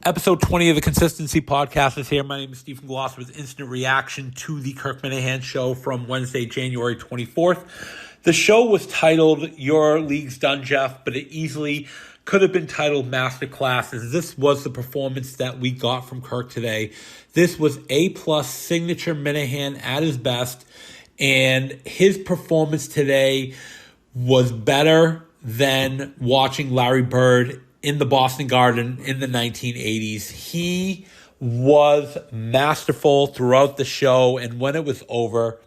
Episode 20 of the Consistency Podcast is here. My name is Stephen Gloss with instant reaction to the Kirk Minihane show from Wednesday, January 24th. The show was titled Your League's Done, Jeff, but it easily could have been titled Masterclass, as this was the performance that we got from Kirk today. This was A-plus signature Minihane at his best, and his performance today was better than watching Larry Bird in the Boston Garden in the 1980s. He was masterful throughout the show, and when it was over,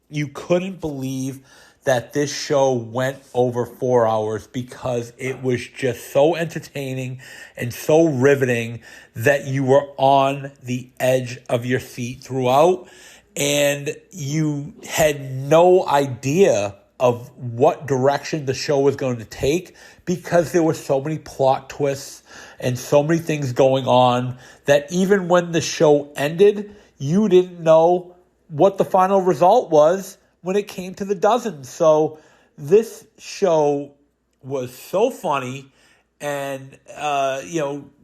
you couldn't believe that this show went over 4 hours because it was just so entertaining and so riveting that you were on the edge of your seat throughout, and you had no idea of what direction the show was going to take because there were so many plot twists and so many things going on that even when the show ended, you didn't know what the final result was when it came to the dozen. So this show was so funny and,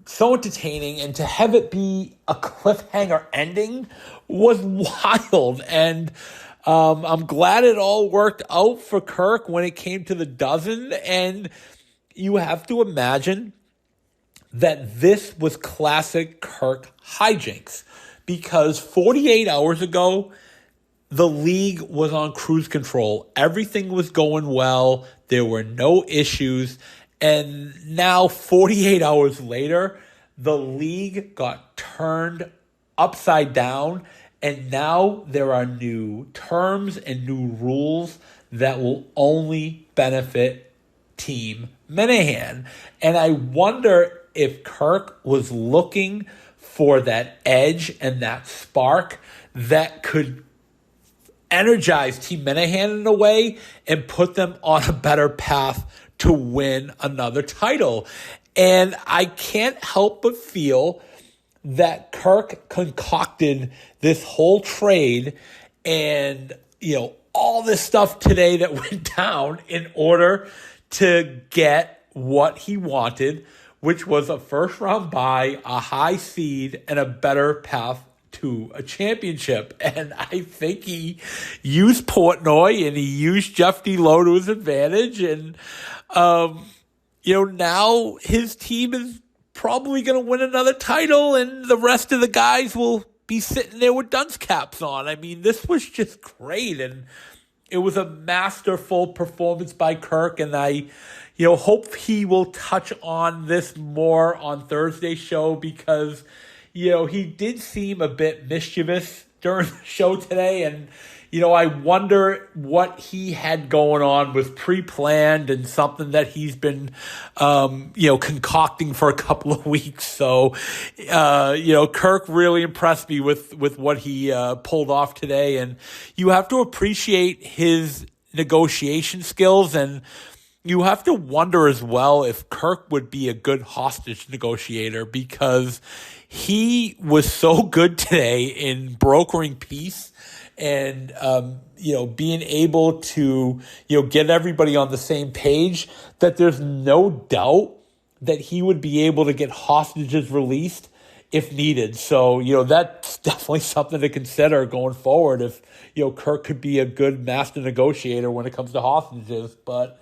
so entertaining, and to have it be a cliffhanger ending was wild. And I'm glad it all worked out for Kirk when it came to the dozen. And you have to imagine that this was classic Kirk hijinks, because 48 hours ago, the league was on cruise control. Everything was going well. There were no issues. And now, 48 hours later, the league got turned upside down. And now there are new terms and new rules that will only benefit Team Minihane. And I wonder if Kirk was looking for that edge and that spark that could energize Team Minihane in a way and put them on a better path to win another title. And I can't help but feel that Kirk concocted this whole trade and, all this stuff today that went down in order to get what he wanted, which was a first-round bye, a high seed, and a better path to a championship. And I think he used Portnoy and he used Jeff D. Lowe to his advantage. And, now his team is probably going to win another title, and the rest of the guys will be sitting there with dunce caps on. I mean, this was just great, and it was a masterful performance by Kirk, and I, hope he will touch on this more on Thursday's show because, he did seem a bit mischievous during the show today, and I wonder what he had going on was pre-planned and something that he's been, concocting for a couple of weeks. So, Kirk really impressed me with what he pulled off today. And you have to appreciate his negotiation skills, and you have to wonder as well if Kirk would be a good hostage negotiator, because he was so good today in brokering peace and, being able to, get everybody on the same page, that there's no doubt that he would be able to get hostages released if needed. So, that's definitely something to consider going forward if, Kirk could be a good master negotiator when it comes to hostages. But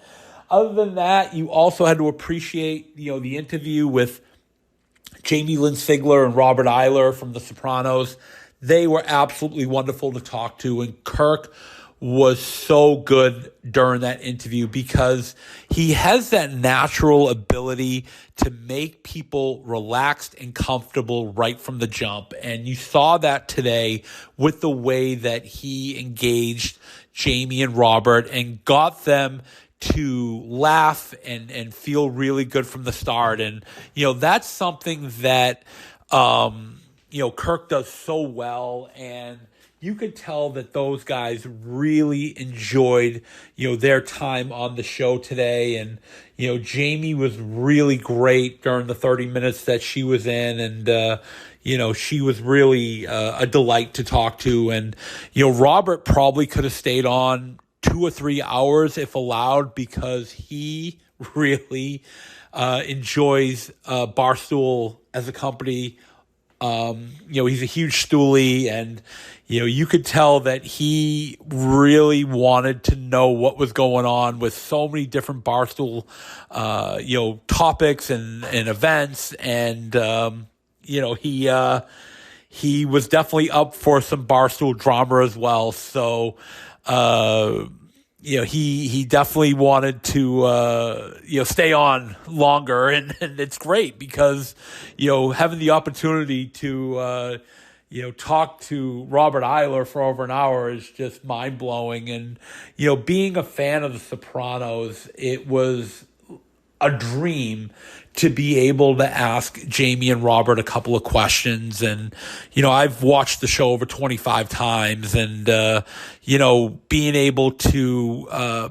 other than that, you also had to appreciate, the interview with Jamie Lynn Sigler and Robert Eiler from The Sopranos. They were absolutely wonderful to talk to, and Kirk was so good during that interview because he has that natural ability to make people relaxed and comfortable right from the jump. And you saw that today with the way that he engaged Jamie and Robert and got them to laugh and feel really good from the start. And, that's something that, Kirk does so well, and you could tell that those guys really enjoyed, their time on the show today. And, Jamie was really great during the 30 minutes that she was in, and, she was really a delight to talk to. And, Robert probably could have stayed on 2 or 3 hours if allowed, because he really enjoys Barstool as a company. He's a huge stoolie, and, you could tell that he really wanted to know what was going on with so many different Barstool, topics and events. And, he was definitely up for some Barstool drama as well. So, he definitely wanted to, stay on longer, and it's great because, having the opportunity to, talk to Robert Eiler for over an hour is just mind blowing. And, being a fan of The Sopranos, it was a dream to be able to ask Jamie and Robert a couple of questions. And, I've watched the show over 25 times, and, being able to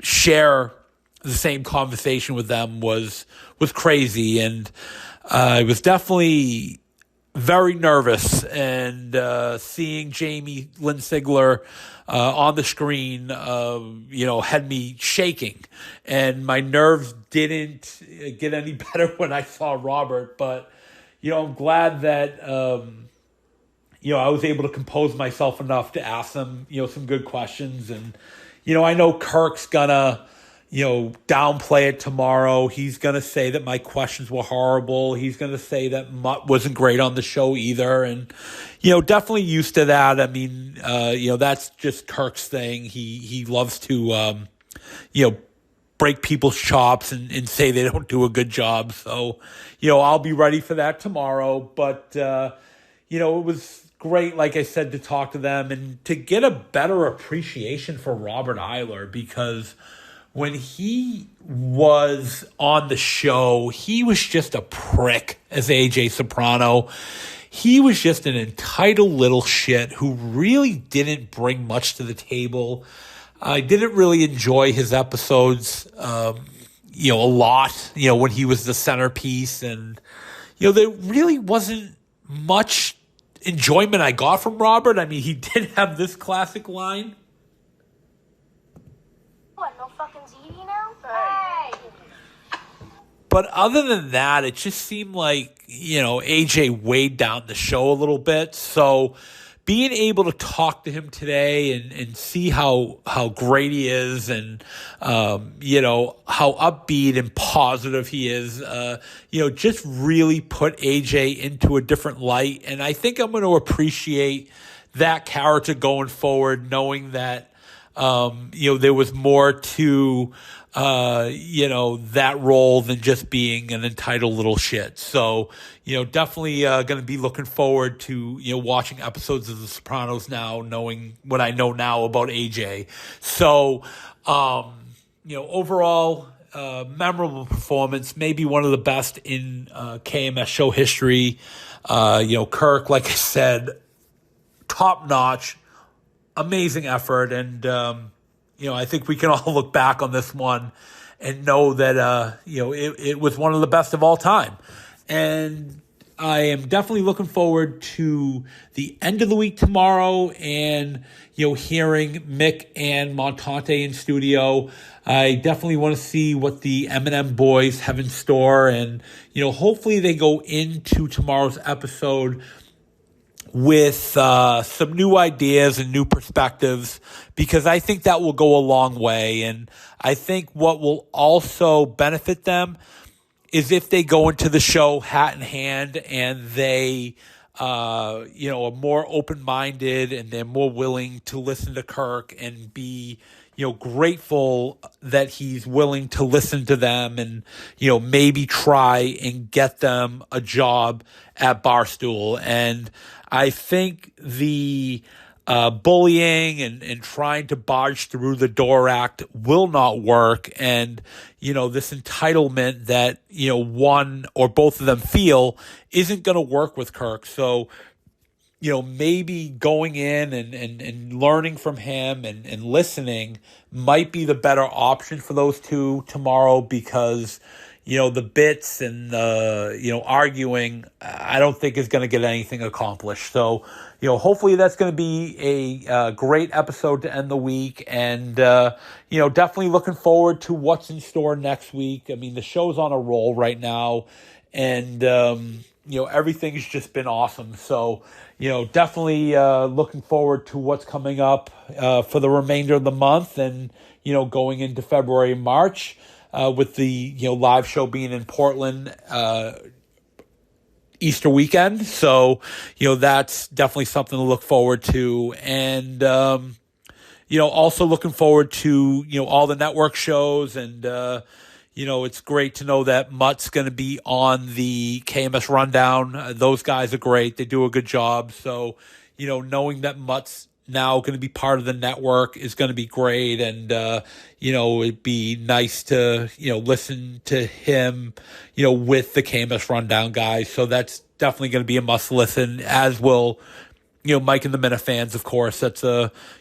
share the same conversation with them was crazy. And I was definitely very nervous, and seeing Jamie Lynn Sigler on the screen, had me shaking, and my nerves didn't get any better when I saw Robert. But, I'm glad that, I was able to compose myself enough to ask them, some good questions. And, I know Kirk's gonna, downplay it tomorrow. He's going to say that my questions were horrible. He's going to say that Mutt wasn't great on the show either. And, definitely used to that. I mean, that's just Kirk's thing. He loves to, break people's chops and say they don't do a good job. So, I'll be ready for that tomorrow. But, it was great, like I said, to talk to them and to get a better appreciation for Robert Eiler, because when he was on the show, he was just a prick as AJ Soprano. He was just an entitled little shit who really didn't bring much to the table. I didn't really enjoy his episodes, a lot, when he was the centerpiece. And, there really wasn't much enjoyment I got from Robert. I mean, he did have this classic line. What, no fucking ZD now? Hey! But other than that, it just seemed like, AJ weighed down the show a little bit. So being able to talk to him today and see how great he is, and, how upbeat and positive he is, just really put AJ into a different light. And I think I'm going to appreciate that character going forward, knowing that, there was more to, that role than just being an entitled little shit. So, definitely going to be looking forward to, watching episodes of The Sopranos now, knowing what I know now about AJ. So, overall, memorable performance, maybe one of the best in KMS show history. Kirk, like I said, top notch. Amazing effort, and I think we can all look back on this one and know that it was one of the best of all time. And I am definitely looking forward to the end of the week tomorrow, and hearing Mick and Montante in studio. I definitely want to see what the Eminem boys have in store, and hopefully they go into tomorrow's episode with some new ideas and new perspectives, because I think that will go a long way. And I think what will also benefit them is if they go into the show hat in hand, and they are more open-minded, and they're more willing to listen to Kirk and be grateful that he's willing to listen to them, and maybe try and get them a job at Barstool. And I think the bullying and trying to barge through the door act will not work. And, this entitlement that, one or both of them feel isn't going to work with Kirk. So, maybe going in and learning from him and listening might be the better option for those two tomorrow, because, the bits and the, arguing, I don't think is going to get anything accomplished. So, hopefully that's going to be a great episode to end the week. And, definitely looking forward to what's in store next week. I mean, the show's on a roll right now. And, everything's just been awesome. So, definitely looking forward to what's coming up for the remainder of the month and, going into February and March. With the live show being in Portland Easter weekend. So, that's definitely something to look forward to. And, also looking forward to, all the network shows. And, it's great to know that Mutt's going to be on the KMS Rundown. Those guys are great. They do a good job. So, knowing that Mutt's now going to be part of the network is going to be great. And, it'd be nice to, listen to him, with the KMS Rundown guys. So that's definitely going to be a must listen, as will, Mike and the Minifans, of course. That's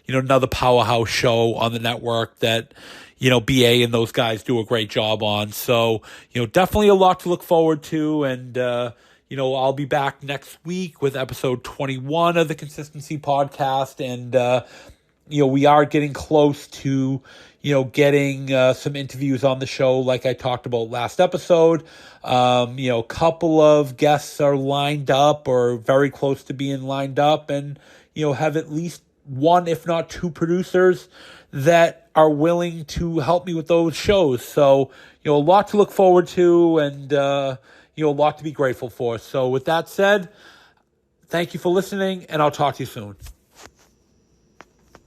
another powerhouse show on the network that, BA and those guys do a great job on. So, definitely a lot to look forward to. And, I'll be back next week with episode 21 of the Consistency Podcast. And, we are getting close to, getting some interviews on the show like I talked about last episode. A couple of guests are lined up or very close to being lined up and, have at least one, if not two producers that are willing to help me with those shows. So, a lot to look forward to and, a lot to be grateful for. So with that said, thank you for listening, and I'll talk to you soon.